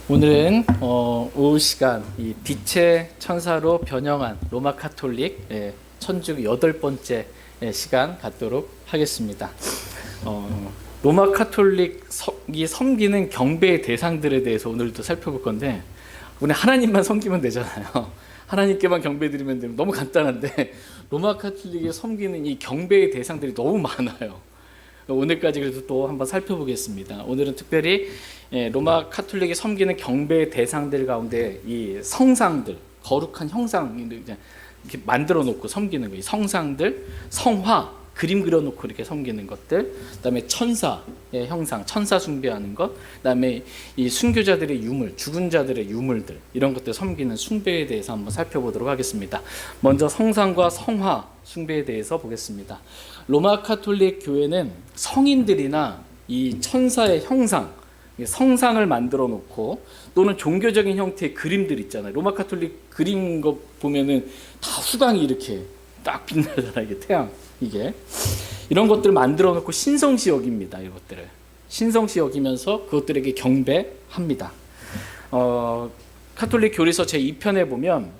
오늘은 오후 시간 이 빛의 천사로 변형한 로마 카톨릭 천주 8번째 시간 갖도록 하겠습니다. 로마 카톨릭이 섬기는 경배의 대상들에 대해서 오늘도 살펴볼 건데, 오늘 하나님만 섬기면 되잖아요. 하나님께만 경배드리면 되면 너무 간단한데, 로마 카톨릭이 섬기는 이 경배의 대상들이 너무 많아요. 오늘까지 그래도 또 한번 살펴보겠습니다. 오늘은 특별히 로마 카톨릭이 섬기는 경배의 대상들 가운데 이 성상들, 거룩한 형상 이렇게 만들어 놓고 섬기는 거, 이 성상들, 성화, 그림 그려놓고 이렇게 섬기는 것들, 그다음에 천사의 형상, 천사 숭배하는 것, 그다음에 이 순교자들의 유물, 죽은 자들의 유물들, 이런 것들 섬기는 숭배에 대해서 한번 살펴보도록 하겠습니다. 먼저 성상과 성화 숭배에 대해서 보겠습니다. 로마 카톨릭 교회는 성인들이나 이 천사의 형상, 성상을 만들어 놓고, 또는 종교적인 형태의 그림들 있잖아요. 로마 카톨릭 그림 거 보면은 다 후광이 이렇게 딱 빛나잖아요. 이게 태양, 이게 이런 것들을 만들어 놓고 신성시 여깁니다. 이것들을 신성시 여기면서 그것들에게 경배합니다. 카톨릭 교리서 제2편에 보면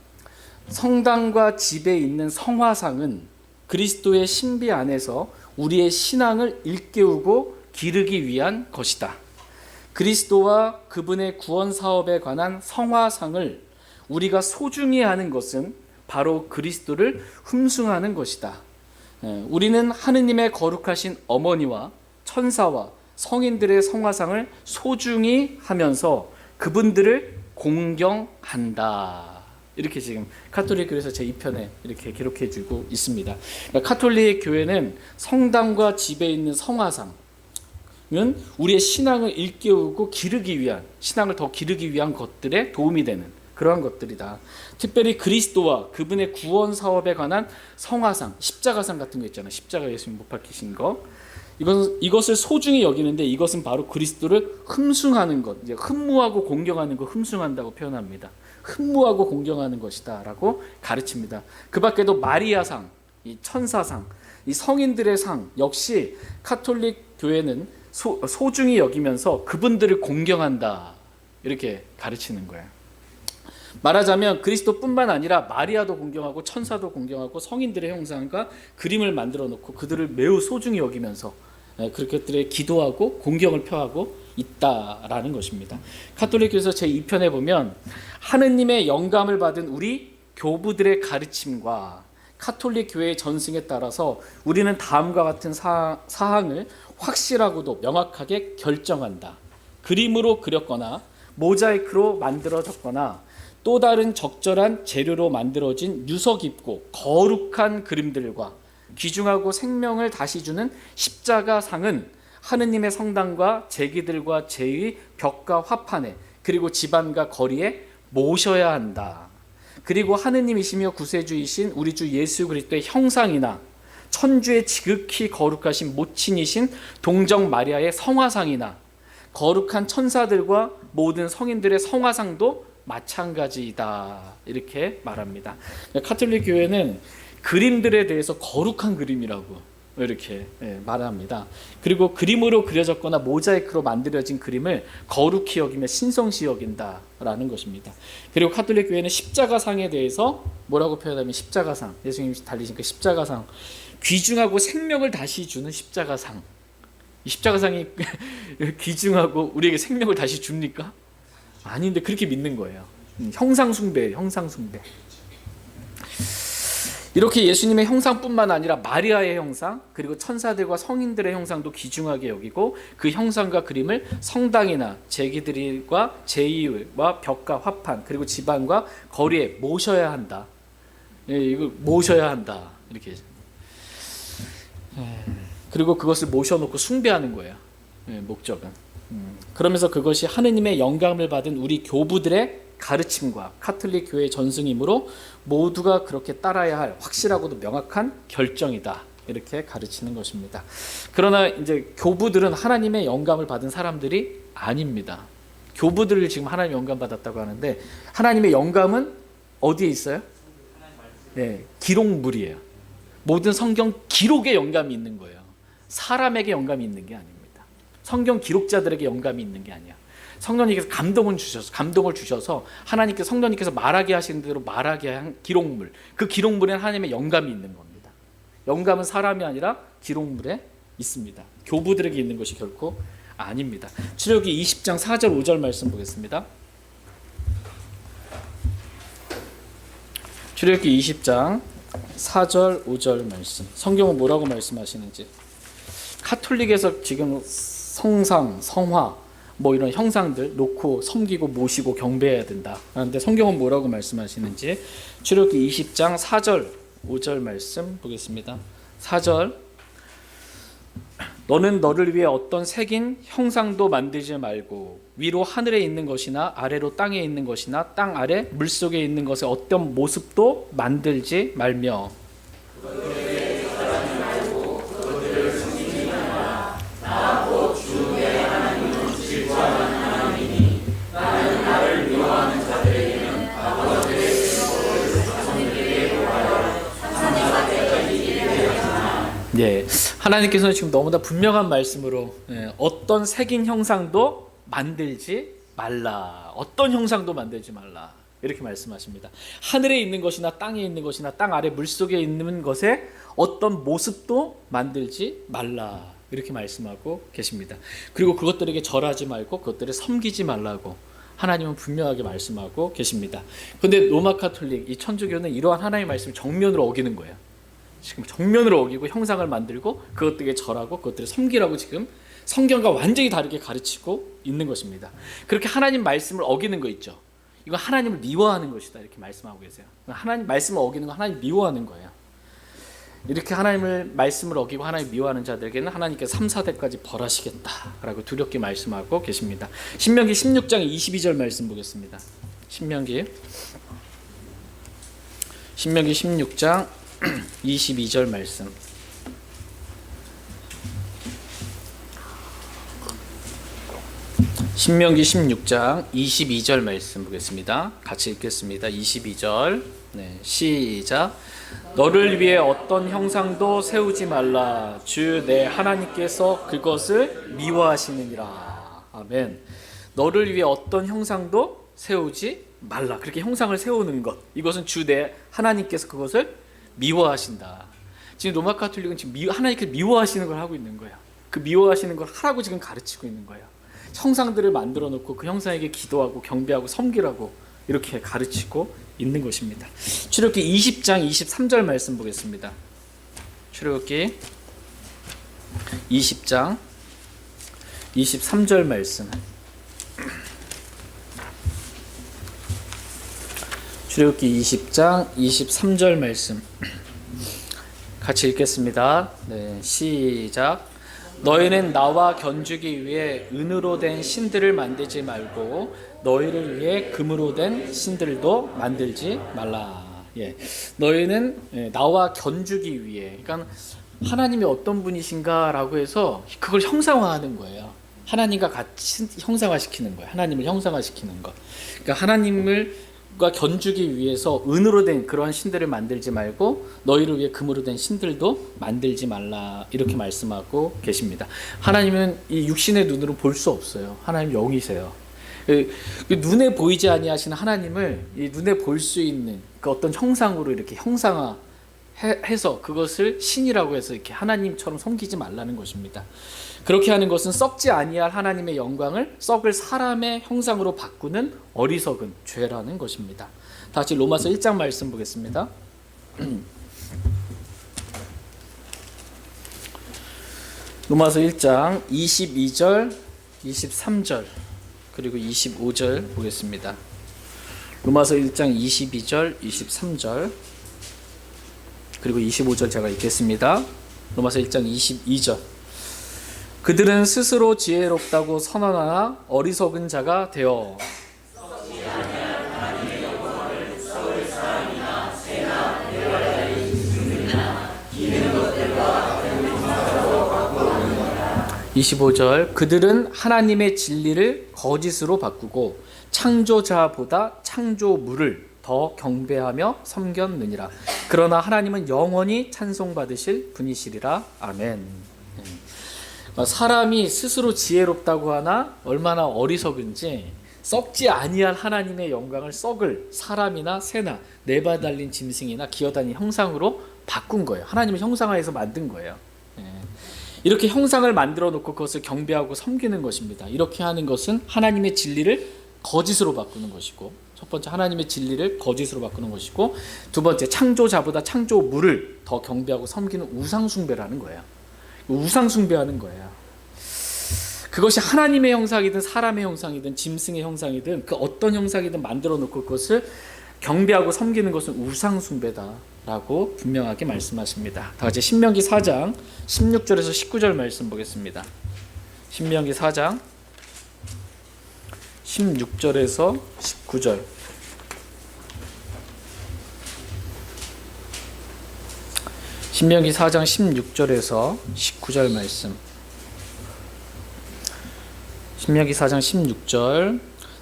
성당과 집에 있는 성화상은 그리스도의 신비 안에서 우리의 신앙을 일깨우고 기르기 위한 것이다. 그리스도와 그분의 구원 사업에 관한 성화상을 우리가 소중히 하는 것은 바로 그리스도를 흠숭하는 것이다. 우리는 하느님의 거룩하신 어머니와 천사와 성인들의 성화상을 소중히 하면서 그분들을 공경한다. 이렇게 지금 카톨릭 교회에서 제2편에 이렇게 기록해주고 있습니다. 그러니까 카톨릭 교회는 성당과 집에 있는 성화상은 우리의 신앙을 일깨우고 기르기 위한, 신앙을 더 기르기 위한 것들에 도움이 되는 그러한 것들이다. 특별히 그리스도와 그분의 구원 사업에 관한 성화상, 십자가상 같은 거 있잖아요. 십자가 예수님 못 박히신 거. 이것을 소중히 여기는데, 이것은 바로 그리스도를 흠숭하는 것, 이제 흠모하고 공경하는 거, 흠숭한다고 표현합니다. 흠모하고 공경하는 것이다 라고 가르칩니다. 그 밖에도 마리아상, 이 천사상, 이 성인들의 상 역시 카톨릭 교회는 소중히 여기면서 그분들을 공경한다, 이렇게 가르치는 거예요. 말하자면 그리스도뿐만 아니라 마리아도 공경하고 천사도 공경하고 성인들의 형상과 그림을 만들어 놓고 그들을 매우 소중히 여기면서 그렇게들의 기도하고 공경을 표하고 있다라는 것입니다. 카톨릭 교회에서 제2편에 보면 하느님의 영감을 받은 우리 교부들의 가르침과 카톨릭 교회의 전승에 따라서 우리는 다음과 같은 사항을 확실하고도 명확하게 결정한다. 그림으로 그렸거나 모자이크로 만들어졌거나 또 다른 적절한 재료로 만들어진 유서 깊고 거룩한 그림들과 귀중하고 생명을 다시 주는 십자가상은 하느님의 성당과 제기들과 제의 벽과 화판에, 그리고 집안과 거리에 모셔야 한다. 그리고 하느님이시며 구세주이신 우리 주 예수 그리스도의 형상이나 천주의 지극히 거룩하신 모친이신 동정 마리아의 성화상이나 거룩한 천사들과 모든 성인들의 성화상도 마찬가지이다, 이렇게 말합니다. 카톨릭 교회는 그림들에 대해서 거룩한 그림이라고 이렇게 말합니다. 그리고 그림으로 그려졌거나 모자이크로 만들어진 그림을 거룩히 여기며 신성시 여긴다라는 것입니다. 그리고 카톨릭 교회는 십자가상에 대해서 뭐라고 표현하면, 십자가상, 예수님이 달리신 그 십자가상, 귀중하고 생명을 다시 주는 십자가상. 이 십자가상이 귀중하고 우리에게 생명을 다시 줍니까? 아닌데 그렇게 믿는 거예요. 형상숭배예요. 형상숭배. 이렇게 예수님의 형상뿐만 아니라 마리아의 형상, 그리고 천사들과 성인들의 형상도 귀중하게 여기고 그 형상과 그림을 성당이나 제기들과 제의와 벽과 화판, 그리고 집안과 거리에 모셔야 한다. 이걸 모셔야 한다, 이렇게. 그리고 그것을 모셔놓고 숭배하는 거예요. 목적은. 그러면서 그것이 하느님의 영감을 받은 우리 교부들의 가르침과 카톨릭 교회의 전승이므로 모두가 그렇게 따라야 할 확실하고도 명확한 결정이다, 이렇게 가르치는 것입니다. 그러나 이제 교부들은 하나님의 영감을 받은 사람들이 아닙니다. 교부들을 지금 하나님의 영감 받았다고 하는데, 하나님의 영감은 어디에 있어요? 네, 기록물이에요. 모든 성경 기록에 영감이 있는 거예요. 사람에게 영감이 있는 게 아닙니다. 성경 기록자들에게 영감이 있는 게 아니야. 성령님께서 감동을 주셔서 성령님께서 말하게 하시는 대로 말하게 한 기록물, 그 기록물에는 하나님의 영감이 있는 겁니다. 영감은 사람이 아니라 기록물에 있습니다. 교부들에게 있는 것이 결코 아닙니다. 출애굽기 20장 4절 5절 말씀 보겠습니다. 출애굽기 20장 4절 5절 말씀. 성경은 뭐라고 말씀하시는지. 카톨릭에서 지금 성상, 성화 뭐 이런 형상들 놓고 섬기고 모시고 경배해야 된다. 그런데 성경은 뭐라고 말씀하시는지 출애굽기 20장 4절 5절 말씀 보겠습니다. 4절 너는 너를 위해 어떤 새긴 형상도 만들지 말고 위로 하늘에 있는 것이나 아래로 땅에 있는 것이나 땅 아래 물속에 있는 것의 어떤 모습도 만들지 말며 예, 하나님께서는 지금 너무나 분명한 말씀으로 어떤 새긴 형상도 만들지 말라. 어떤 형상도 만들지 말라. 이렇게 말씀하십니다. 하늘에 있는 것이나 땅에 있는 것이나 땅 아래 물속에 있는 것에 어떤 모습도 만들지 말라. 이렇게 말씀하고 계십니다. 그리고 그것들에게 절하지 말고 그것들을 섬기지 말라고 하나님은 분명하게 말씀하고 계십니다. 그런데 로마 카톨릭, 이 천주교는 이러한 하나님의 말씀을 정면으로 어기는 거예요. 지금 정면으로 어기고 형상을 만들고 그것들에게 절하고 그것들을 섬기라고 지금 성경과 완전히 다르게 가르치고 있는 것입니다. 그렇게 하나님 말씀을 어기는 거 있죠. 이건 하나님을 미워하는 것이다. 이렇게 말씀하고 계세요. 하나님 말씀을 어기는 건 하나님 미워하는 거예요. 이렇게 하나님을 말씀을 어기고 하나님 미워하는 자들에게는 하나님께서 3, 4대까지 벌하시겠다라고 두렵게 말씀하고 계십니다. 신명기 16장 22절 말씀 보겠습니다. 신명기 16장 22절 말씀. 신명기 16장 22절 말씀 보겠습니다. 같이 읽겠습니다. 22절. 네, 시작. 너를 위해 어떤 형상도 세우지 말라. 주 내 하나님께서 그것을 미워하시느니라. 아멘. 너를 위해 어떤 형상도 세우지 말라. 그렇게 형상을 세우는 것, 이것은 주 내 하나님께서 그것을 미워하신다. 지금 로마 카톨릭은 지금 하나님께서 미워하시는 걸 하고 있는 거예요. 그 미워하시는 걸 하라고 지금 가르치고 있는 거예요. 형상들을 만들어 놓고 그 형상에게 기도하고 경배하고 섬기라고 이렇게 가르치고 있는 것입니다. 출애굽기 20장 23절 말씀 보겠습니다. 출애굽기 20장 23절 말씀. 출애굽기 20장 23절 말씀 같이 읽겠습니다. 네, 시작. 너희는 나와 견주기 위해 은으로 된 신들을 만들지 말고 너희를 위해 금으로 된 신들도 만들지 말라. 예, 너희는 나와 견주기 위해, 그러니까 하나님이 어떤 분이신가라고 해서 그걸 형상화하는 거예요. 하나님과 같이 형상화시키는 거예요. 하나님을 형상화시키는 것. 그러니까 하나님을 견주기 위해서 은으로 된 그러한 신들을 만들지 말고 너희를 위해 금으로 된 신들도 만들지 말라. 이렇게 말씀하고 계십니다. 하나님은 이 육신의 눈으로 볼 수 없어요. 하나님 영이세요. 눈에 보이지 아니하시는 하나님을 이 눈에 볼 수 있는 그 어떤 형상으로 이렇게 형상화해서 그것을 신이라고 해서 이렇게 하나님처럼 섬기지 말라는 것입니다. 그렇게 하는 것은 썩지 아니할 하나님의 영광을 썩을 사람의 형상으로 바꾸는 어리석은 죄라는 것입니다. 다시 로마서 1장 말씀 보겠습니다. 로마서 1장 22절, 23절 그리고 25절 보겠습니다. 로마서 1장 22절, 23절 그리고 25절 제가 읽겠습니다. 로마서 1장 22절. 그들은 스스로 지혜롭다고 선언하나 어리석은 자가 되어 25절. 그들은 하나님의 진리를 거짓으로 바꾸고 창조자보다 창조물을 더 경배하며 섬겼느니라. 그러나 하나님은 영원히 찬송받으실 분이시리라. 아멘. 사람이 스스로 지혜롭다고 하나 얼마나 어리석은지 썩지 아니할 하나님의 영광을 썩을 사람이나 새나 네발 달린 짐승이나 기어다니는 형상으로 바꾼 거예요. 하나님의 형상화해서 만든 거예요. 이렇게 형상을 만들어 놓고 그것을 경배하고 섬기는 것입니다. 이렇게 하는 것은 하나님의 진리를 거짓으로 바꾸는 것이고, 첫 번째 하나님의 진리를 거짓으로 바꾸는 것이고, 두 번째 창조자보다 창조물을 더 경배하고 섬기는 우상숭배라는 거예요. 우상숭배하는 거예요. 그것이 하나님의 형상이든 사람의 형상이든 짐승의 형상이든 그 어떤 형상이든 만들어 놓고 그것을 경배하고 섬기는 것은 우상숭배다라고 분명하게 말씀하십니다. 다 같이 신명기 4장 16절에서 19절 말씀 보겠습니다. 신명기 4장 16절에서 19절. 신명기 4장 16절에서 19절 말씀. 신명기 4장 16절.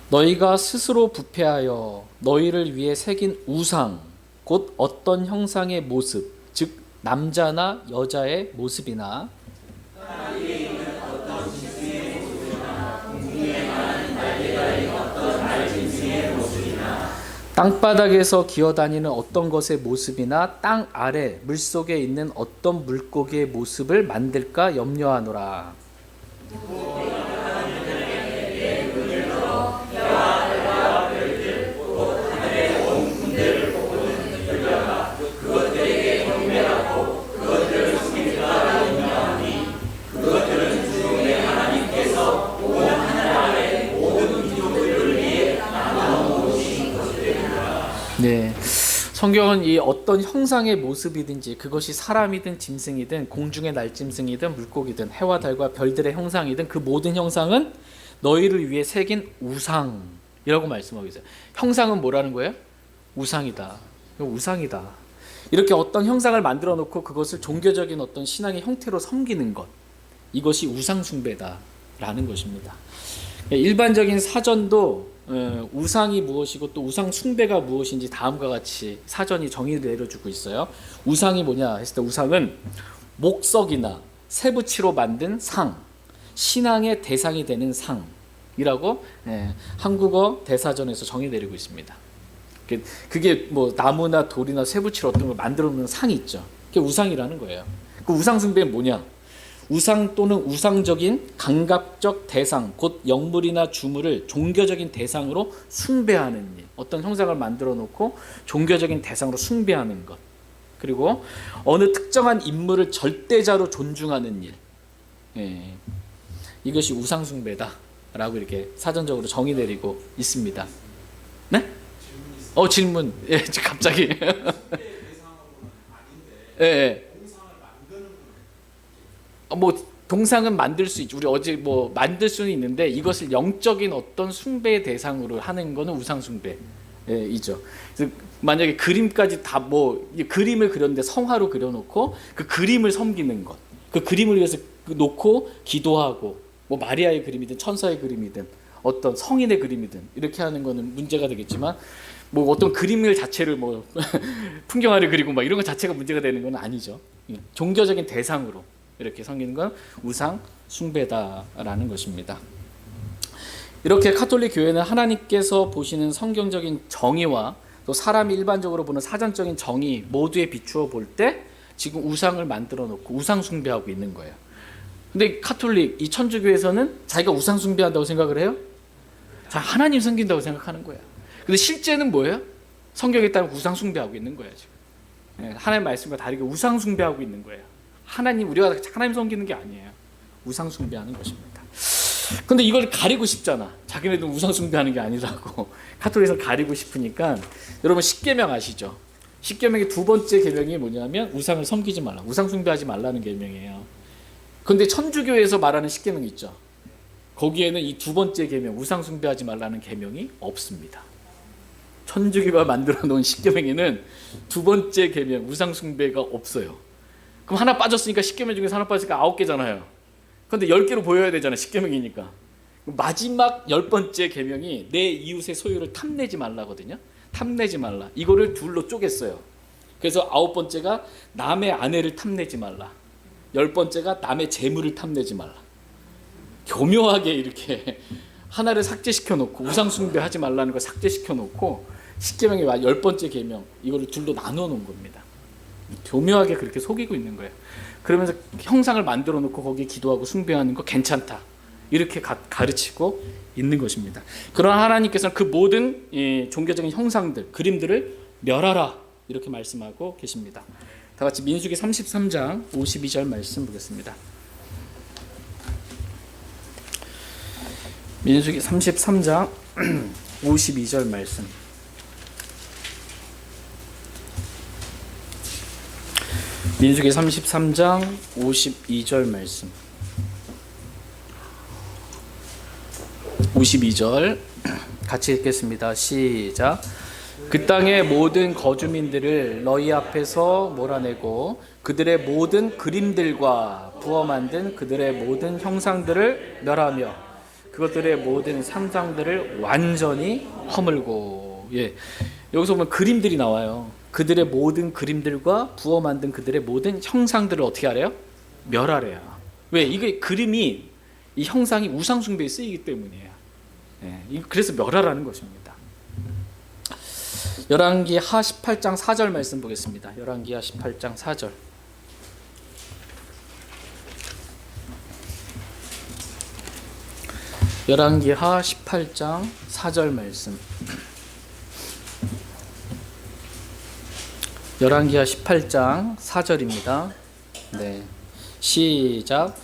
너희가 스스로 부패하여 너희를 위해 새긴 우상 곧 어떤 형상의 모습 즉 남자나 여자의 모습이나 땅바닥에서 기어다니는 어떤 것의 모습이나 땅 아래 물속에 있는 어떤 물고기의 모습을 만들까 염려하노라. 네, 성경은 이 어떤 형상의 모습이든지 그것이 사람이든 짐승이든 공중의 날짐승이든 물고기든 해와 달과 별들의 형상이든 그 모든 형상은 너희를 위해 새긴 우상이라고 말씀하고 있어요. 형상은 뭐라는 거예요? 우상이다. 우상이다. 이렇게 어떤 형상을 만들어 놓고 그것을 종교적인 어떤 신앙의 형태로 섬기는 것, 이것이 우상숭배다라는 것입니다. 일반적인 사전도 우상이 무엇이고 또 우상 숭배가 무엇인지 다음과 같이 사전이 정의를 내려주고 있어요. 우상이 뭐냐 했을 때 우상은 목석이나 세부치로 만든 상, 신앙의 대상이 되는 상이라고 한국어 대사전에서 정의 내리고 있습니다. 그게 뭐 나무나 돌이나 세부치로 어떤 걸 만들어 놓는 상이 있죠. 그게 우상이라는 거예요. 그 우상 숭배는 뭐냐? 우상 또는 우상적인 감각적 대상, 곧 영물이나 주물을 종교적인 대상으로 숭배하는 일, 어떤 형상을 만들어 놓고 종교적인 대상으로 숭배하는 것, 그리고 어느 특정한 인물을 절대자로 존중하는 일, 이것이 우상숭배다라고 이렇게 사전적으로 정의 내리고 있습니다. 네? 질문. 예, 갑자기. 예. 뭐 동상은 만들 수 있죠. 우리 어제 뭐 만들 수는 있는데 이것을 영적인 어떤 숭배의 대상으로 하는 거는 우상 숭배이죠. 그래서 만약에 그림까지 다 뭐 그림을 그렸는데 성화로 그려놓고 그 그림을 섬기는 것, 그 그림을 위해서 놓고 기도하고 뭐 마리아의 그림이든 천사의 그림이든 어떤 성인의 그림이든 이렇게 하는 거는 문제가 되겠지만 뭐 어떤 그림을 자체를 뭐 풍경화를 그리고 막 이런 것 자체가 문제가 되는 건 아니죠. 종교적인 대상으로 이렇게 섬기는 건 우상 숭배다라는 것입니다. 이렇게 가톨릭 교회는 하나님께서 보시는 성경적인 정의와 또 사람이 일반적으로 보는 사전적인 정의 모두에 비추어 볼 때 지금 우상을 만들어 놓고 우상 숭배하고 있는 거예요. 근데 가톨릭 이 천주교에서는 자기가 우상 숭배한다고 생각을 해요? 자, 하나님 섬긴다고 생각하는 거야. 근데 실제는 뭐예요? 성경에 따르면 우상 숭배하고 있는 거예요, 지금. 하나님 말씀과 다르게 우상 숭배하고 있는 거예요. 우리가 하나님 섬기는 게 아니에요. 우상 숭배하는 것입니다. 근데 이걸 가리고 싶잖아. 자기네들은 우상 숭배하는 게 아니라고. 가톨릭에서 가리고 싶으니까 여러분 십계명 아시죠? 십계명의 두 번째 계명이 뭐냐면 우상을 섬기지 말라. 우상 숭배하지 말라는 계명이에요. 근데 천주교에서 말하는 십계명 있죠. 거기에는 이 두 번째 계명 우상 숭배하지 말라는 계명이 없습니다. 천주교가 만들어 놓은 십계명에는 두 번째 계명 우상 숭배가 없어요. 그럼 하나 빠졌으니까 10계명 중에서 하나 빠졌으니까 9개잖아요. 그런데 10개로 보여야 되잖아요. 10계명이니까. 마지막 10번째 계명이 내 이웃의 소유를 탐내지 말라거든요. 탐내지 말라. 이거를 둘로 쪼갰어요. 그래서 9번째가 남의 아내를 탐내지 말라. 10번째가 남의 재물을 탐내지 말라. 교묘하게 이렇게 하나를 삭제시켜 놓고 우상 숭배하지 말라는 걸 삭제시켜 놓고 십계명의 10번째 계명 이거를 둘로 나눠 놓은 겁니다. 교묘하게 그렇게 속이고 있는 거예요. 그러면서 형상을 만들어 놓고 거기에 기도하고 숭배하는 거 괜찮다. 이렇게 가르치고 있는 것입니다. 그러나 하나님께서는 그 모든 종교적인 형상들, 그림들을 멸하라 이렇게 말씀하고 계십니다. 다 같이 민수기 33장 52절 말씀 보겠습니다. 민수기 33장 52절 말씀. 민수기 33장 52절 말씀. 52절 같이 읽겠습니다. 시작. 그 땅의 모든 거주민들을 너희 앞에서 몰아내고 그들의 모든 그림들과 부어 만든 그들의 모든 형상들을 멸하며 그것들의 모든 상상들을 완전히 허물고. 여기서 보면 그림들이 나와요. 그들의 모든 그림들과 부어 만든 그들의 모든 형상들을 어떻게 하래요? 멸하래요. 왜? 이게 그림이 이 형상이 우상 숭배에 쓰이기 때문이에요. 그래서 멸하라는 것입니다. 열왕기하 18장 4절 말씀 보겠습니다. 열왕기하 18장 4절. 열왕기하 18장 4절 말씀. 열왕기하 18장 4절입니다. 네. 시작.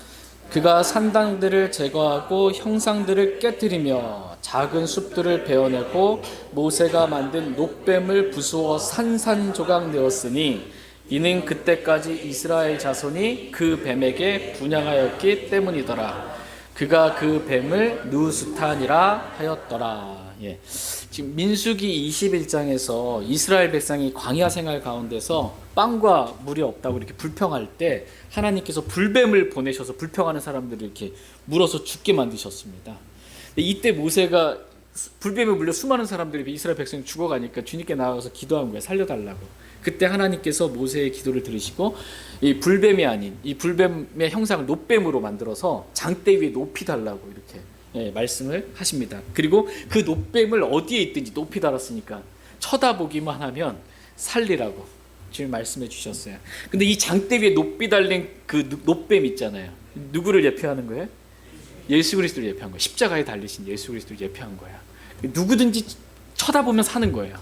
그가 산당들을 제거하고 형상들을 깨뜨리며 작은 숲들을 베어내고 모세가 만든 놋뱀을 부수어 산산조각 내었으니 이는 그때까지 이스라엘 자손이 그 뱀에게 분향하였기 때문이더라. 그가 그 뱀을 누스탄이라 하였더라. 지금 민수기 21장에서 이스라엘 백성이 광야 생활 가운데서 빵과 물이 없다고 이렇게 불평할 때 하나님께서 불뱀을 보내셔서 불평하는 사람들을 이렇게 물어서 죽게 만드셨습니다. 이때 모세가 불뱀에 물려 수많은 사람들이 이스라엘 백성이 죽어가니까 주님께 나아가서 기도한 거예요. 살려달라고. 그때 하나님께서 모세의 기도를 들으시고 이 불뱀이 아닌 이 불뱀의 형상을 놋뱀으로 만들어서 장대 위에 높이 달라고 이렇게 말씀을 하십니다. 그리고 그 놋뱀을 어디에 있든지 높이 달았으니까 쳐다보기만 하면 살리라고 지금 말씀해 주셨어요. 근데 이 장대 위에 높이 달린 그 놋뱀 있잖아요. 누구를 예표하는 거예요? 예수 그리스도를 예표한 거예요. 십자가에 달리신 예수 그리스도를 예표한 거야. 누구든지 쳐다보면 사는 거예요.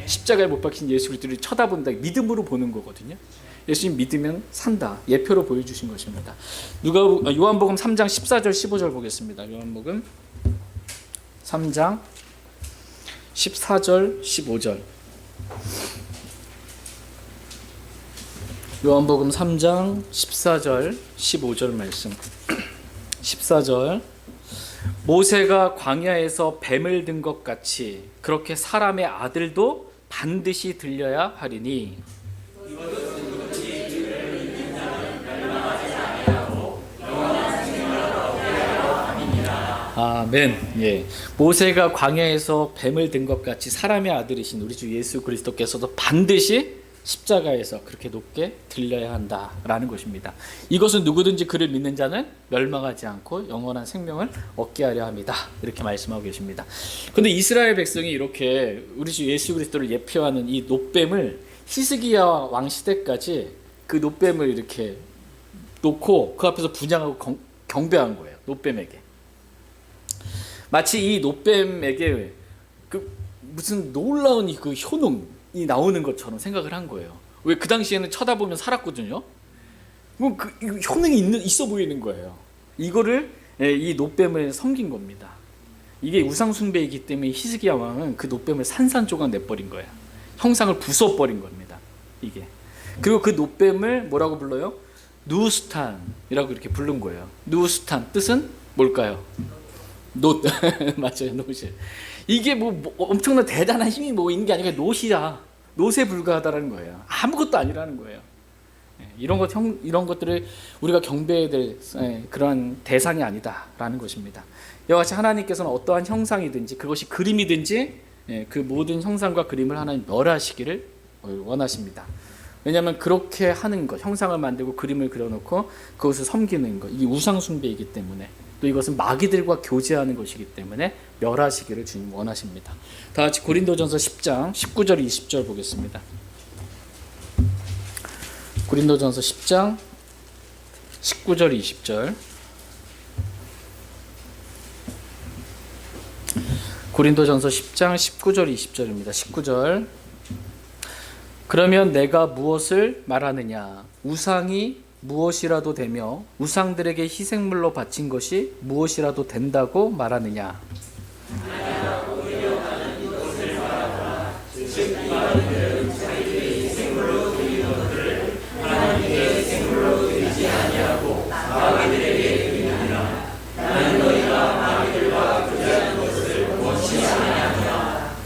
십자가에 못 박힌 예수 그리스도를 쳐다본다. 믿음으로 보는 거거든요. 예수님 믿으면 산다. 예표로 보여주신 것입니다. 요한복음 3장 14절 15절 보겠습니다. 요한복음 3장 14절 15절. 요한복음 3장 14절 15절 말씀. 14절. 모세가 광야에서 뱀을 든 것 같이 그렇게 사람의 아들도 반드시 들려야 하리니. 아멘. 모세가 광야에서 뱀을 든 것 같이 사람의 아들이신 우리 주 예수 그리스도께서도 반드시 십자가에서 그렇게 높게 들려야 한다라는 것입니다. 이것은 누구든지 그를 믿는 자는 멸망하지 않고 영원한 생명을 얻게 하려 합니다. 이렇게 말씀하고 계십니다. 그런데 이스라엘 백성이 이렇게 우리 주 예수 그리스도를 예표하는 이 놋뱀을 히스기야 왕 시대까지 그 놋뱀을 이렇게 놓고 그 앞에서 분향하고 경배한 거예요. 놋뱀에게. 마치 이 놋뱀에게 그 무슨 놀라운 그 효능이 나오는 것처럼 생각을 한 거예요. 왜? 그 당시에는 쳐다보면 살았거든요. 그 효능이 있어 보이는 거예요. 이거를 이 놋뱀을 섬긴 겁니다. 이게 우상 숭배이기 때문에 히스기야 왕은 그 놋뱀을 산산조각 내버린 거예요. 형상을 부숴버린 겁니다. 이게. 그리고 그 놋뱀을 뭐라고 불러요? 누스탄이라고 이렇게 부른 거예요. 누스탄 뜻은 뭘까요? 놋. 맞아요, 노시. 이게 뭐 엄청난 대단한 힘이 있는 게 아니라 노시야. 노세 불과하다는 거예요. 아무것도 아니라는 거예요. 이런 것들을 우리가 경배해야 될 그러한 대상이 아니다라는 것입니다. 이와 같이 하나님께서는 어떠한 형상이든지 그것이 그림이든지 그 모든 형상과 그림을 하나님 멸하시기를 원하십니다. 왜냐하면 그렇게 하는 것, 형상을 만들고 그림을 그려놓고 그것을 섬기는 것, 이게 우상 숭배이기 때문에 또 이것은 마귀들과 교제하는 것이기 때문에 멸하시기를 주님 원하십니다. 다 같이 고린도전서 10장 19절 20절 보겠습니다. 고린도전서 10장 19절 20절. 고린도전서 10장 19절 20절입니다. 19절. 그러면 내가 무엇을 말하느냐? 우상이 무엇이라도 되며 우상들에게 희생물로 바친 것이 무엇이라도 된다고 말하느냐?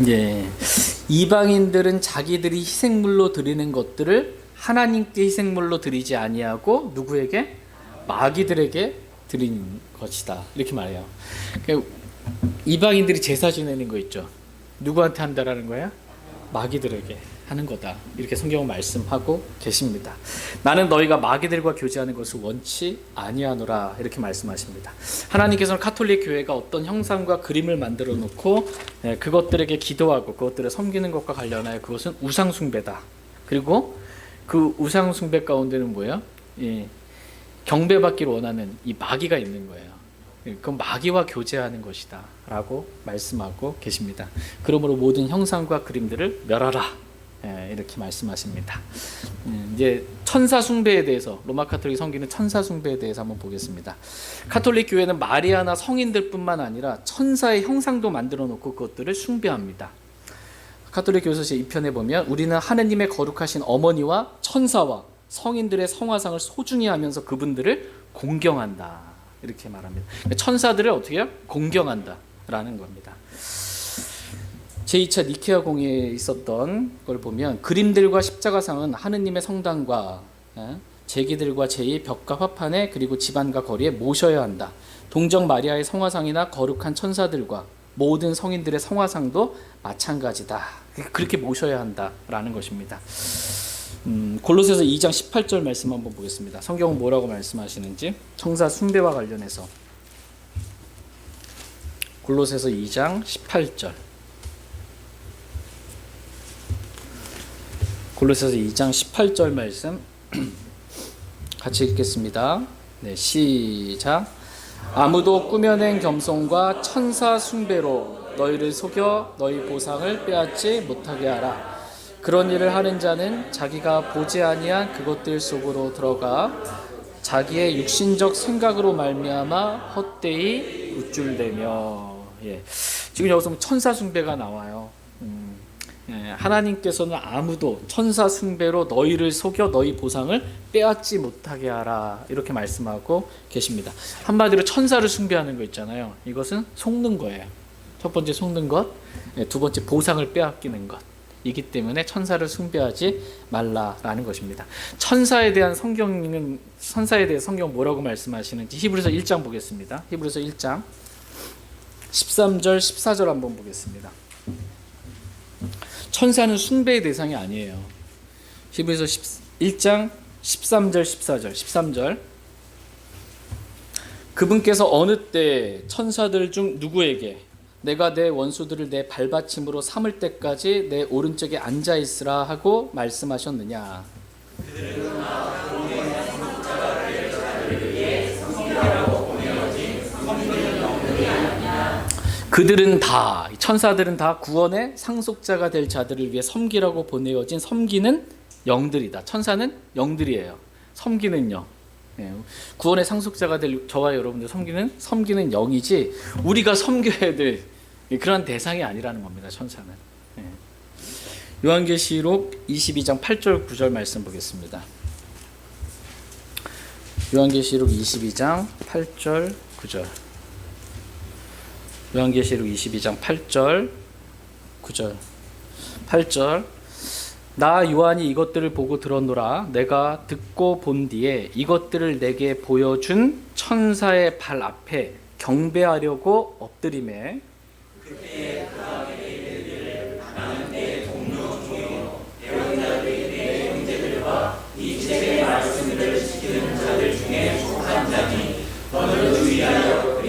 예, 이방인들은 자기들이 희생물로 드리는 것들을 하나님께 희생물로 드리지 아니하고 누구에게? 마귀들에게 드리는 것이다. 이렇게 말해요. 이방인들이 제사 지내는 거 있죠. 누구한테 한다라는 거야? 마귀들에게 하는 거다. 이렇게 성경은 말씀하고 계십니다. 나는 너희가 마귀들과 교제하는 것을 원치 아니하노라. 이렇게 말씀하십니다. 하나님께서는 가톨릭 교회가 어떤 형상과 그림을 만들어 놓고 그것들에게 기도하고 그것들을 섬기는 것과 관련하여 그것은 우상 숭배다. 그리고 그 우상 숭배 가운데는 뭐예요? 경배받기를 원하는 이 마귀가 있는 거예요. 그건 마귀와 교제하는 것이다 라고 말씀하고 계십니다. 그러므로 모든 형상과 그림들을 멸하라. 이렇게 말씀하십니다. 이제 천사 숭배에 대해서 로마 가톨릭 섬기는 천사 숭배에 대해서 한번 보겠습니다. 가톨릭 교회는 마리아나 성인들뿐만 아니라 천사의 형상도 만들어 놓고 그것들을 숭배합니다. 가톨릭 교회서 제2편에 보면 우리는 하느님의 거룩하신 어머니와 천사와 성인들의 성화상을 소중히 하면서 그분들을 공경한다. 이렇게 말합니다. 천사들을 어떻게 해요? 공경한다라는 겁니다. 제2차 니케아 공회에 있었던 걸 보면 그림들과 십자가상은 하느님의 성당과 제기들과 제의 벽과 화판에 그리고 집안과 거리에 모셔야 한다. 동정 마리아의 성화상이나 거룩한 천사들과 모든 성인들의 성화상도 마찬가지다. 그렇게 모셔야 한다라는 것입니다. 골로새서 2장 18절 말씀 한번 보겠습니다. 성경은 뭐라고 말씀하시는지 천사 숭배와 관련해서 골로새서 2장 18절 골로새서 2장 18절 말씀 같이 읽겠습니다. 네, 시작. 아무도 꾸며낸 겸손과 천사 숭배로 너희를 속여 너희 보상을 빼앗지 못하게 하라. 그런 일을 하는 자는 자기가 보지 아니한 그것들 속으로 들어가 자기의 육신적 생각으로 말미암아 헛되이 우쭐대며. 지금 여기서 천사 숭배가 나와요. 하나님께서는 아무도 천사 숭배로 너희를 속여 너희 보상을 빼앗지 못하게 하라. 이렇게 말씀하고 계십니다. 한마디로 천사를 숭배하는 거 있잖아요. 이것은 속는 거예요. 첫 번째 속는 것, 두 번째 보상을 빼앗기는 것. 이기 때문에 천사를 숭배하지 말라라는 것입니다. 천사에 대해 성경 뭐라고 말씀하시는지 히브리서 1장 보겠습니다. 히브리서 1장 13절 14절 한번 보겠습니다. 천사는 숭배의 대상이 아니에요. 히브리서 1장 13절 14절 13절 그분께서 어느 때 천사들 중 누구에게 내가 내 원수들을 내 발받침으로 삼을 때까지 내 오른쪽에 앉아 있으라 하고 말씀하셨느냐. 그들은 다, 천사들은 다 구원의 상속자가 될 자들을 위해 섬기라고 보내어진 섬기는 영들이다. 천사는 영들이에요. 섬기는 영. 구원의 상속자가 될 저와 여러분들 섬기는 영이지 우리가 섬겨야 될 그런 대상이 아니라는 겁니다. 천사는. 요한계시록 22장 8절 9절 말씀 보겠습니다. 요한계시록 22장 8절 9절 요한계시록 22장 8절 9절 8절 나 요한이 이것들을 보고 들었노라. 내가 듣고 본 뒤에 이것들을 내게 보여준 천사의 발 앞에 경배하려고 엎드리매 그때 그 앞에 이르기를 나는 내 동료 중에 배운자들이 내 형제들과 이 책의 말씀들을 지키는 자들 중에 속한 자니 너를 주의하여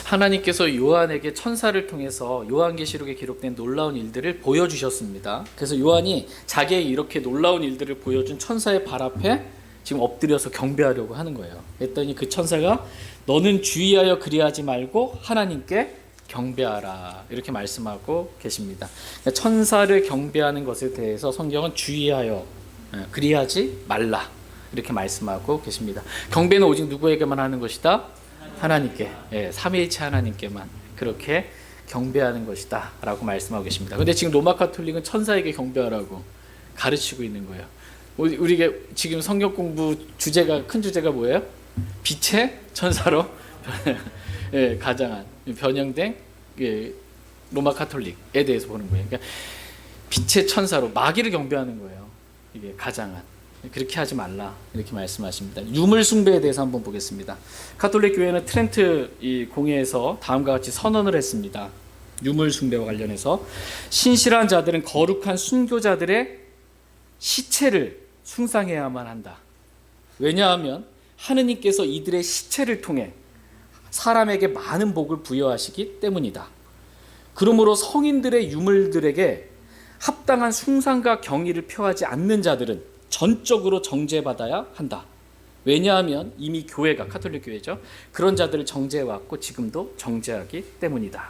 하나님께서 요한에게 천사를 통해서 요한계시록에 기록된 놀라운 일들을 보여주셨습니다. 그래서 요한이 자기의 이렇게 놀라운 일들을 보여준 천사의 발 앞에 지금 엎드려서 경배하려고 하는 거예요. 그랬더니 그 천사가 너는 주의하여 그리하지 말고 하나님께 경배하라 이렇게 말씀하고 계십니다. 천사를 경배하는 것에 대해서 성경은 주의하여 그리하지 말라 이렇게 말씀하고 계십니다. 경배는 오직 누구에게만 하는 것이다? 하나님께, 삼위일체 하나님께만 그렇게 경배하는 것이다 라고 말씀하고 계십니다. 근데 지금 로마 가톨릭은 천사에게 경배하라고 가르치고 있는 거예요. 우리가 지금 성경 공부 큰 주제가 뭐예요? 빛의 천사로 가장한 변형된 로마 가톨릭에 대해서 보는 거예요. 그러니까 빛의 천사로 마귀를 경배하는 거예요. 이게 가장한. 그렇게 하지 말라 이렇게 말씀하십니다. 유물 숭배에 대해서 한번 보겠습니다. 가톨릭 교회는 트렌트 이 공회에서 다음과 같이 선언을 했습니다. 유물 숭배와 관련해서 신실한 자들은 거룩한 순교자들의 시체를 숭상해야만 한다. 왜냐하면 하느님께서 이들의 시체를 통해 사람에게 많은 복을 부여하시기 때문이다. 그러므로 성인들의 유물들에게 합당한 숭상과 경의를 표하지 않는 자들은 전적으로 정죄받아야 한다. 왜냐하면 이미 교회가 가톨릭 교회죠. 그런 자들을 정죄해왔고 지금도 정죄하기 때문이다.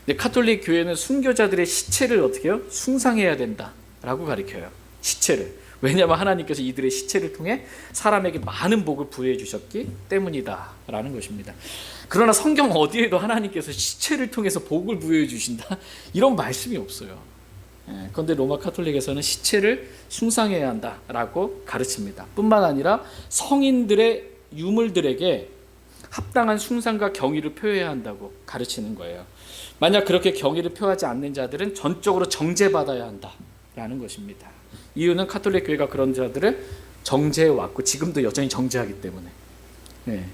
근데 가톨릭 교회는 순교자들의 시체를 어떻게 해요? 숭상해야 된다라고 가르쳐요. 시체를. 왜냐하면 하나님께서 이들의 시체를 통해 사람에게 많은 복을 부여해 주셨기 때문이다라는 것입니다. 그러나 성경 어디에도 하나님께서 시체를 통해서 복을 부여해 주신다 이런 말씀이 없어요. 그런데 로마 가톨릭에서는 시체를 숭상해야 한다라고 가르칩니다. 뿐만 아니라 성인들의 유물들에게 합당한 숭상과 경의를 표해야 한다고 가르치는 거예요. 만약 그렇게 경의를 표하지 않는 자들은 전적으로 정죄받아야 한다라는 것입니다. 이유는 가톨릭 교회가 그런 자들을 정죄해왔고 지금도 여전히 정죄하기 때문에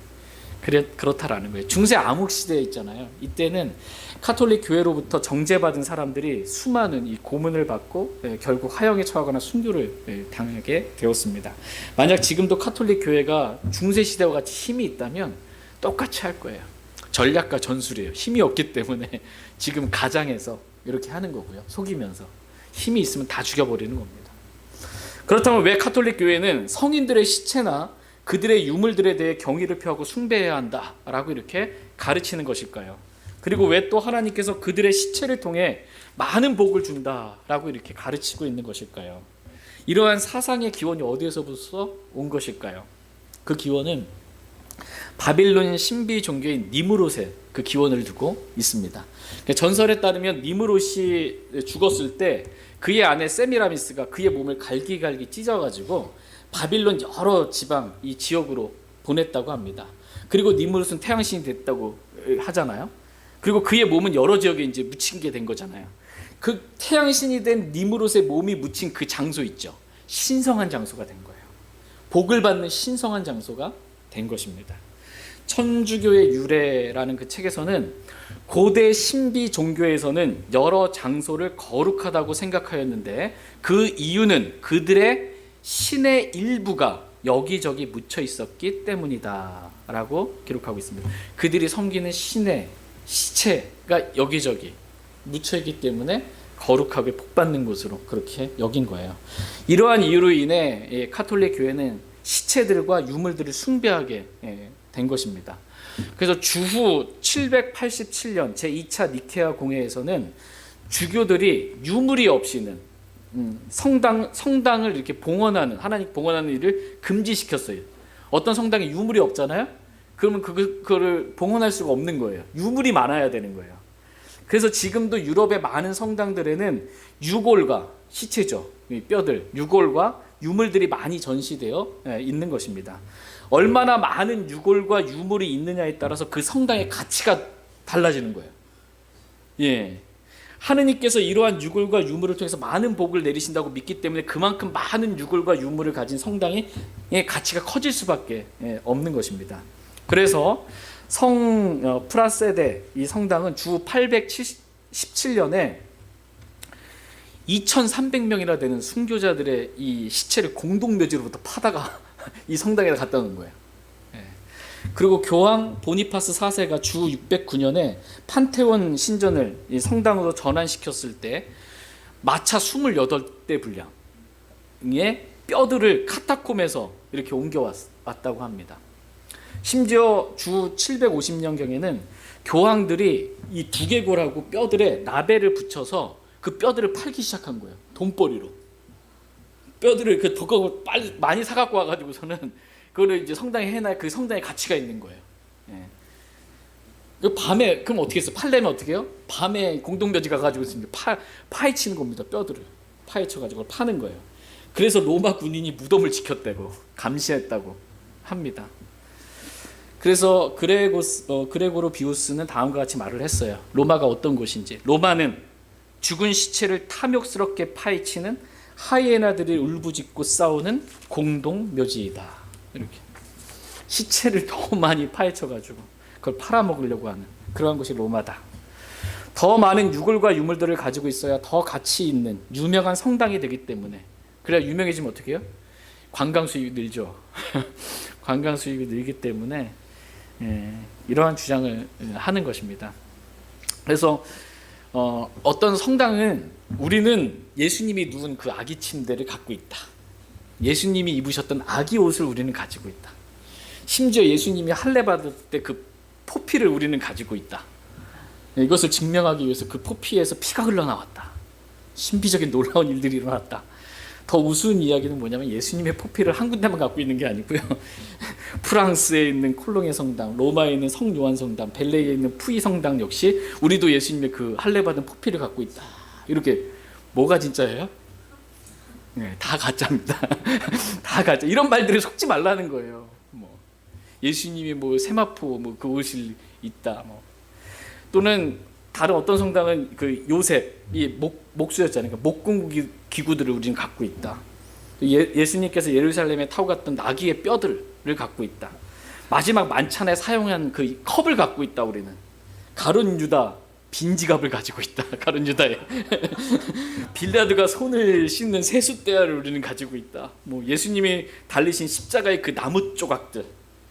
그렇다라는 거예요. 중세 암흑 시대에 있잖아요. 이때는 가톨릭 교회로부터 정죄받은 사람들이 수많은 이 고문을 받고 결국 화형에 처하거나 순교를 당하게 되었습니다. 만약 지금도 가톨릭 교회가 중세 시대와 같이 힘이 있다면 똑같이 할 거예요. 전략과 전술이에요. 힘이 없기 때문에 지금 가장해서 이렇게 하는 거고요. 속이면서 힘이 있으면 다 죽여버리는 겁니다. 그렇다면 왜 가톨릭 교회는 성인들의 시체나 그들의 유물들에 대해 경의를 표하고 숭배해야 한다라고 이렇게 가르치는 것일까요? 그리고 왜 또 하나님께서 그들의 시체를 통해 많은 복을 준다라고 이렇게 가르치고 있는 것일까요? 이러한 사상의 기원이 어디에서부터 온 것일까요? 그 기원은 바빌론 신비 종교인 니므롯의 그 기원을 두고 있습니다. 전설에 따르면 니므롯이 죽었을 때 그의 아내 세미라미스가 그의 몸을 갈기갈기 찢어가지고 바빌론 여러 지방 이 지역으로 보냈다고 합니다. 그리고 니므롯은 태양신이 됐다고 하잖아요. 그리고 그의 몸은 여러 지역에 이제 묻힌 게 된 거잖아요. 그 태양신이 된 니므롯의 몸이 묻힌 그 장소 있죠. 신성한 장소가 된 거예요. 복을 받는 신성한 장소가 된 것입니다. 천주교의 유래라는 그 책에서는 고대 신비 종교에서는 여러 장소를 거룩하다고 생각하였는데 그 이유는 그들의 신의 일부가 여기저기 묻혀 있었기 때문이다 라고 기록하고 있습니다. 그들이 섬기는 신의 시체가 여기저기 묻혀 있기 때문에 거룩하게 복받는 곳으로 그렇게 여긴 거예요. 이러한 이유로 인해 가톨릭 교회는 시체들과 유물들을 숭배하게 된 것입니다. 그래서 주후 787년 제2차 니케아 공회에서는 주교들이 유물이 없이는 성당을 이렇게 봉헌하는 하나님 봉헌하는 일을 금지시켰어요. 어떤 성당에 유물이 없잖아요. 그러면 그거를 봉헌할 수가 없는 거예요. 유물이 많아야 되는 거예요. 그래서 지금도 유럽의 많은 성당들에는 유골과 시체죠. 뼈들, 유골과 유물들이 많이 전시되어 있는 것입니다. 얼마나 많은 유골과 유물이 있느냐에 따라서 그 성당의 가치가 달라지는 거예요. 예. 하느님께서 이러한 유골과 유물을 통해서 많은 복을 내리신다고 믿기 때문에 그만큼 많은 유골과 유물을 가진 성당의 가치가 커질 수밖에 없는 것입니다. 그래서 성 프라세데 이 성당은 주 817년에 2,300명이나 되는 순교자들의 이 시체를 공동묘지로부터 파다가 이 성당에다 갖다 놓은 거예요. 그리고 교황 보니파스 4세가 주 609년에 판테온 신전을 이 성당으로 전환시켰을 때 마차 28대 분량의 뼈들을 카타콤에서 이렇게 옮겨왔다고 합니다. 심지어 주 750년경에는 교황들이 이 두개골하고 뼈들에 나벨을 붙여서 그 뼈들을 팔기 시작한 거예요. 돈벌이로. 뼈들을 그 덕하고 빨리 많이 사갖고 와가지고서는 그거를 이제 성당에 해놔야 그 성당에 가치가 있는 거예요. 예. 그 밤에 그럼 어떻게 했어? 팔려면 어떻게 해요? 밤에 공동묘지 가가지고 파헤치는 겁니다. 뼈들을 파헤쳐가지고 파는 거예요. 그래서 로마 군인이 무덤을 지켰다고 감시했다고 합니다. 그래서 그레고로 비우스는 다음과 같이 말을 했어요. 로마가 어떤 곳인지. 로마는 죽은 시체를 탐욕스럽게 파헤치는 하이에나들이 울부짖고 싸우는 공동묘지이다. 이렇게 시체를 너무 많이 파헤쳐가지고 그걸 팔아먹으려고 하는 그러한 곳이 로마다. 더 많은 유골과 유물들을 가지고 있어야 더 가치 있는 유명한 성당이 되기 때문에, 그래야 유명해지면 어떻게 해요? 관광 수입이 늘죠. 관광 수입이 늘기 때문에 이러한 주장을 하는 것입니다. 그래서 어떤 성당은 우리는 예수님이 누운 그 아기 침대를 갖고 있다. 예수님이 입으셨던 아기 옷을 우리는 가지고 있다. 심지어 예수님이 할례 받을 때 그 포피를 우리는 가지고 있다. 이것을 증명하기 위해서 그 포피에서 피가 흘러나왔다. 신비적인 놀라운 일들이 일어났다. 더 우스운 이야기는 뭐냐면 예수님의 포피를 한 군데만 갖고 있는 게 아니고요. 프랑스에 있는 콜롱의 성당, 로마에 있는 성요한 성당, 벨레에 있는 푸이 성당 역시 우리도 예수님의 그 할례 받은 포피를 갖고 있다. 이렇게 뭐가 진짜예요? 네, 다 가짜입니다. 다 가짜. 이런 말들에 속지 말라는 거예요. 뭐 예수님이 뭐 세마포 뭐 그 옷이 있다. 뭐 또는 다른 어떤 성당은 그 요셉이 목수였잖아요. 그러니까 목공 기구들을 우리는 갖고 있다. 예수님께서 예루살렘에 타고 갔던 나귀의 뼈들을 갖고 있다. 마지막 만찬에 사용한 그 컵을 갖고 있다. 우리는 가룟 유다 빈지갑을 가지고 있다. 가룟 유다에 빌라드가 손을 씻는 세숫대야를 우리는 가지고 있다. 뭐 예수님이 달리신 십자가의 그 나무 조각들,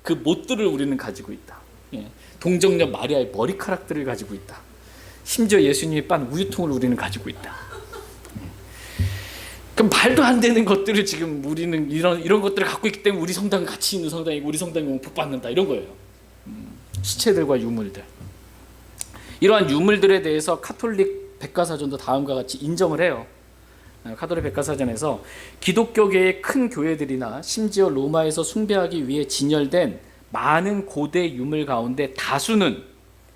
그 못들을 우리는 가지고 있다. 동정녀 마리아의 머리카락들을 가지고 있다. 심지어 예수님이 빤 우유통을 우리는 가지고 있다. 그럼 말도 안 되는 것들을 지금 우리는 이런 것들을 갖고 있기 때문에 우리 성당은 가치 있는 성당이고 우리 성당이 오면 복 받는다 이런 거예요. 시체들과 유물들. 이러한 유물들에 대해서 카톨릭 백과사전도 다음과 같이 인정을 해요. 카톨릭 백과사전에서 기독교계의 큰 교회들이나 심지어 로마에서 숭배하기 위해 진열된 많은 고대 유물 가운데 다수는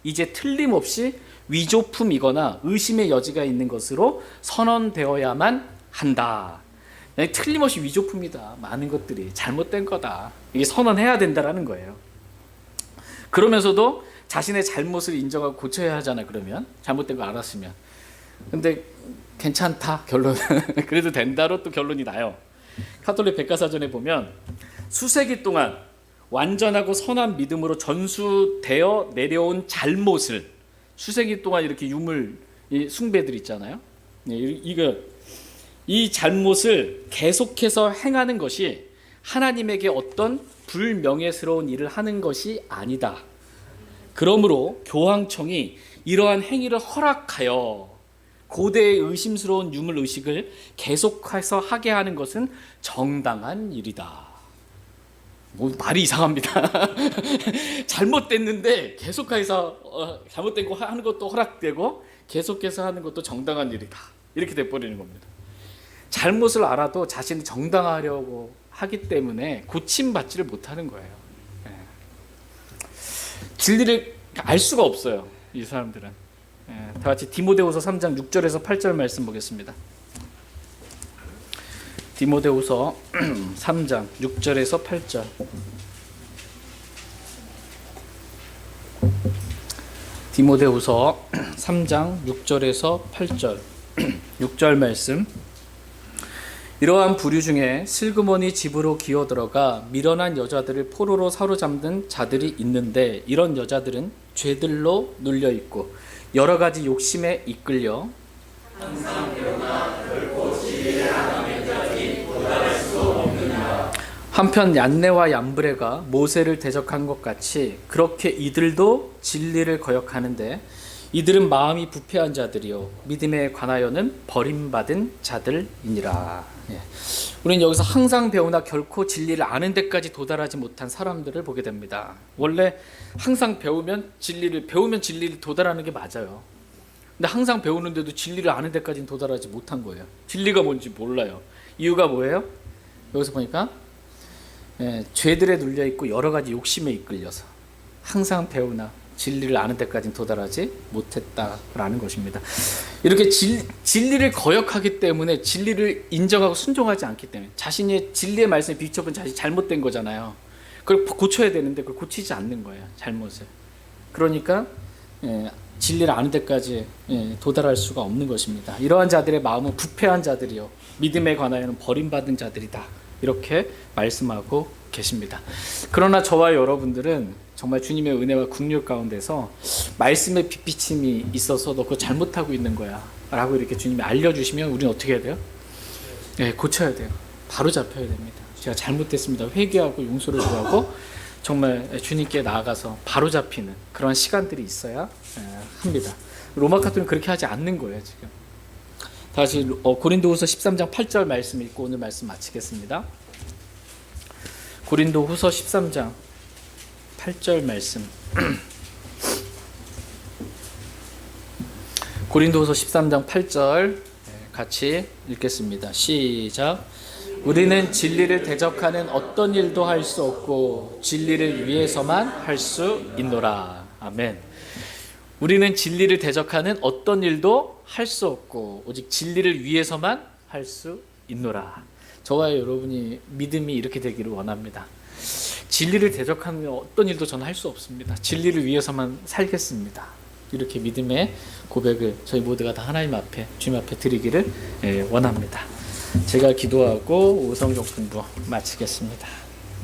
이제 틀림없이 위조품이거나 의심의 여지가 있는 것으로 선언되어야만 한다. 틀림없이 위조품이다. 많은 것들이 잘못된 거다. 이게 선언해야 된다라는 거예요. 그러면서도 자신의 잘못을 인정하고 고쳐야 하잖아. 그러면 잘못된 거 알았으면. 근데 괜찮다 결론은 그래도 된다로 또 결론이 나요. 카톨릭 백과사전에 보면 수세기 동안 완전하고 선한 믿음으로 전수되어 내려온 잘못을, 수세기 동안 이렇게 유물 숭배들 있잖아요. 이 잘못을 계속해서 행하는 것이 하나님에게 어떤 불명예스러운 일을 하는 것이 아니다. 그러므로 교황청이 이러한 행위를 허락하여 고대의 의심스러운 유물 의식을 계속해서 하게 하는 것은 정당한 일이다. 뭐 말이 이상합니다. 잘못됐는데 계속해서 잘못된 거 하는 것도 허락되고 계속해서 하는 것도 정당한 일이다. 이렇게 돼버리는 겁니다. 잘못을 알아도 자신이 정당하려고 하기 때문에 고침받지를 못하는 거예요. 진리를 알 수가 없어요. 이 사람들은. 다 같이 디모데후서 3장 6절에서 8절 말씀 보겠습니다. 디모데후서 3장 6절에서 8절. 디모데후서 3장 6절에서 8절. 6절 말씀. 이러한 부류 중에 슬그머니 집으로 기어들어가 미련한 여자들을 포로로 사로잡는 자들이 있는데 이런 여자들은 죄들로 눌려있고 여러 가지 욕심에 이끌려 한편 얀네와 얀브레가 모세를 대적한 것 같이 그렇게 이들도 진리를 거역하는데 이들은 마음이 부패한 자들이요 믿음에 관하여는 버림받은 자들이니라. 예. 우리는 여기서 항상 배우나 결코 진리를 아는 데까지 도달하지 못한 사람들을 보게 됩니다. 원래 항상 배우면 진리를 도달하는 게 맞아요. 근데 항상 배우는데도 진리를 아는 데까지는 도달하지 못한 거예요. 진리가 뭔지 몰라요. 이유가 뭐예요? 여기서 보니까 죄들에 눌려 있고 여러 가지 욕심에 이끌려서 항상 배우나 진리를 아는 데까지는 도달하지 못했다라는 것입니다. 이렇게 진리를 거역하기 때문에 진리를 인정하고 순종하지 않기 때문에 자신의 진리의 말씀에 비춰본 자신이 잘못된 거잖아요. 그걸 고쳐야 되는데 그걸 고치지 않는 거예요. 잘못을. 그러니까 진리를 아는 데까지 도달할 수가 없는 것입니다. 이러한 자들의 마음은 부패한 자들이요 믿음에 관하여는 버림받은 자들이다. 이렇게 말씀하고 계십니다. 그러나 저와 여러분들은 정말 주님의 은혜와 긍휼 가운데서 말씀의 빛비침이 있어서 너 그거 잘못하고 있는 거야 라고 이렇게 주님이 알려주시면 우리는 어떻게 해야 돼요? 고쳐야 돼요. 바로 잡혀야 됩니다. 제가 잘못됐습니다. 회개하고 용서를 구하고 정말 주님께 나아가서 바로 잡히는 그런 시간들이 있어야 합니다. 로마 카톨릭은 그렇게 하지 않는 거예요. 지금 다시 고린도후서 13장 8절 말씀 읽고 오늘 말씀 마치겠습니다. 고린도후서 13장 8절 말씀. 고린도후서 13장 8절 같이 읽겠습니다. 시작. 우리는 진리를 대적하는 어떤 일도 할 수 없고 진리를 위해서만 할 수 있노라. 아멘. 우리는 진리를 대적하는 어떤 일도 할 수 없고 오직 진리를 위해서만 할 수 있노라. 저와 여러분이 믿음이 이렇게 되기를 원합니다. 진리를 대적하는 어떤 일도 저는 할 수 없습니다. 진리를 위해서만 살겠습니다. 이렇게 믿음의 고백을 저희 모두가 다 하나님 앞에 주님 앞에 드리기를 원합니다. 제가 기도하고 오성경 공부 마치겠습니다.